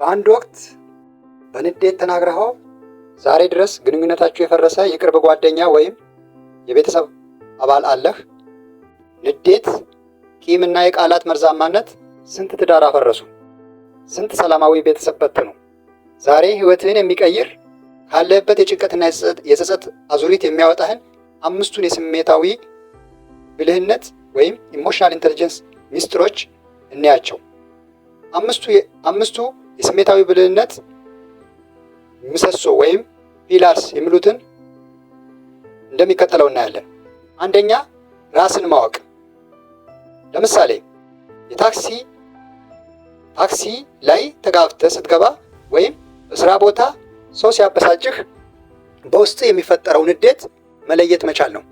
በአንድ ወቅት በንዴት ተናግረኸው ዛሬ ድረስ ግንኙነታችሁ የፈረሰ የቅርብ ጓደኛ ወይም የቤተሰብ አባል አለህ? ንዴት፣ ቂምና የቃላት መርዛማነት ስንት ትዳር አፈረሱ? ስንት ሰላማዊ ቤተሰብ በተኑ? ዛሬ ህይወትህን የሚቀይር ካለህበት የጭንቀትና የጸጸት አዙሪት የሚያወጣህን አምስቱን የስሜታዊ ብልህነት ወይም ኢሞሽናል ኢንተለጀንስ ሚስጥሮች እንያቸው። አምስቱ የስሜታዊ ብልህነት ምሰሶ ወይም ፒላርስ የሚሉትን እንደሚከተለው እናያለን። አንደኛ፣ ራስን ማወቅ። ለምሳሌ ታክሲ ላይ ተጋፍተህ ስትገባ ወይም በስራ ቦታ ሰው ሲያበሳጭህ በውስጥ የሚፈጠረው ንዴት መለየት መቻል ነው።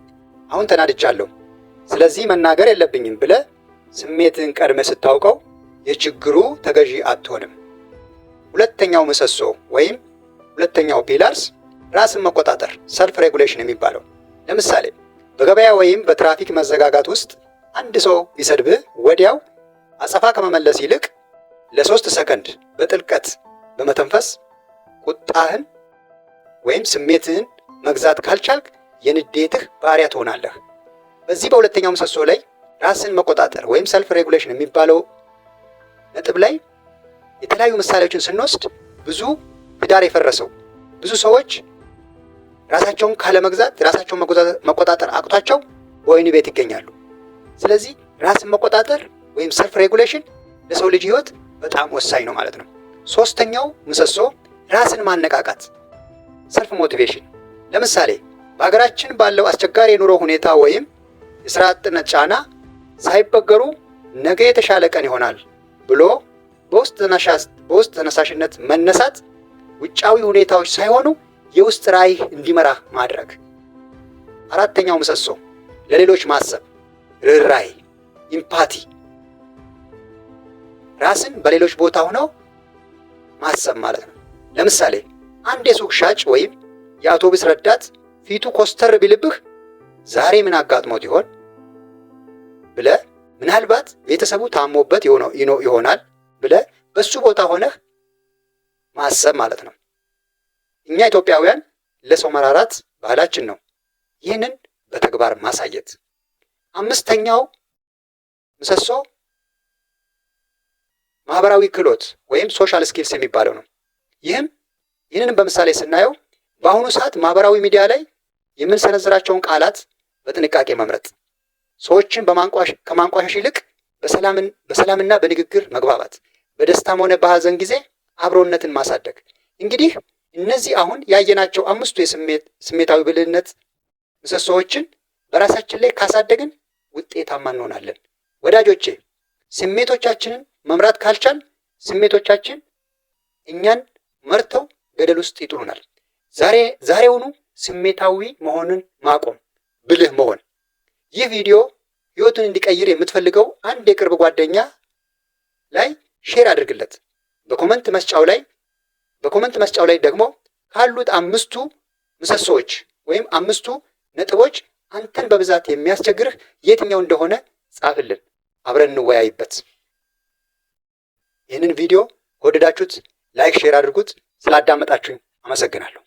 አሁን ተናድጃለሁ፣ ስለዚህ መናገር የለብኝም ብለህ ስሜትን ቀድመህ ስታውቀው የችግሩ ተገዢ አትሆንም። ሁለተኛው ምሰሶ ወይም ሁለተኛው ፒላርስ ራስን መቆጣጠር ሰልፍ ሬጉሌሽን የሚባለው። ለምሳሌ በገበያ ወይም በትራፊክ መዘጋጋት ውስጥ አንድ ሰው ቢሰድብህ ወዲያው አጸፋ ከመመለስ ይልቅ ለ3 ሰከንድ በጥልቀት በመተንፈስ ቁጣህን ወይም ስሜትህን መግዛት ካልቻልክ የንዴትህ ባሪያ ትሆናለህ። በዚህ በሁለተኛው ምሰሶ ላይ ራስን መቆጣጠር ወይም ሰልፍ ሬጉሌሽን የሚባለው ነጥብ ላይ የተለያዩ ምሳሌዎችን ስንወስድ ብዙ ትዳር የፈረሰው ብዙ ሰዎች ራሳቸውን ካለመግዛት ራሳቸውን መቆጣጠር አቅቷቸው በወህኒ ቤት ይገኛሉ። ስለዚህ ራስን መቆጣጠር ወይም ሰልፍ ሬጉሌሽን ለሰው ልጅ ህይወት በጣም ወሳኝ ነው ማለት ነው። ሶስተኛው ምሰሶ ራስን ማነቃቃት ሰልፍ ሞቲቬሽን። ለምሳሌ በሀገራችን ባለው አስቸጋሪ የኑሮ ሁኔታ ወይም የስራ አጥነት ጫና ሳይበገሩ ነገ የተሻለ ቀን ይሆናል ብሎ በውስጥ ተነሳሽነት መነሳት ውጫዊ ሁኔታዎች ሳይሆኑ የውስጥ ራዕይ እንዲመራ ማድረግ። አራተኛው ምሰሶ ለሌሎች ማሰብ ርህራሄ ኢምፓቲ። ራስን በሌሎች ቦታ ሆነው ማሰብ ማለት ነው። ለምሳሌ አንድ የሱቅ ሻጭ ወይም የአውቶቡስ ረዳት ፊቱ ኮስተር ቢልብህ ዛሬ ምን አጋጥሞት ይሆን ብለህ ምናልባት ቤተሰቡ ታሞበት ይሆናል ብለህ በሱ ቦታ ሆነህ ማሰብ ማለት ነው። እኛ ኢትዮጵያውያን ለሰው መራራት ባህላችን ነው። ይህንን በተግባር ማሳየት። አምስተኛው ምሰሶ ማህበራዊ ክህሎት ወይም ሶሻል ስኪልስ የሚባለው ነው። ይህንን በምሳሌ ስናየው በአሁኑ ሰዓት ማህበራዊ ሚዲያ ላይ የምንሰነዝራቸውን ቃላት በጥንቃቄ መምረጥ፣ ሰዎችን ከማንቋሸሽ ይልቅ በሰላምና በንግግር መግባባት፣ በደስታም ሆነ በሐዘን ጊዜ አብሮነትን ማሳደግ። እንግዲህ እነዚህ አሁን ያየናቸው አምስቱ የስሜታዊ ብልህነት ምሰሶዎችን በራሳችን ላይ ካሳደግን ውጤታማ እንሆናለን። ወዳጆቼ፣ ስሜቶቻችንን መምራት ካልቻል ስሜቶቻችን እኛን መርተው ገደል ውስጥ ይጥሉናል። ዛሬውኑ ስሜታዊ መሆንን ማቆም፣ ብልህ መሆን። ይህ ቪዲዮ ህይወቱን እንዲቀይር የምትፈልገው አንድ የቅርብ ጓደኛ ላይ ሼር አድርግለት። በኮመንት መስጫው ላይ ደግሞ ካሉት አምስቱ ምሰሶዎች ወይም አምስቱ ነጥቦች አንተን በብዛት የሚያስቸግርህ የትኛው እንደሆነ ጻፍልን፣ አብረን እንወያይበት። ይህንን ቪዲዮ ከወደዳችሁት ላይክ፣ ሼር አድርጉት። ስላዳመጣችሁኝ አመሰግናለሁ።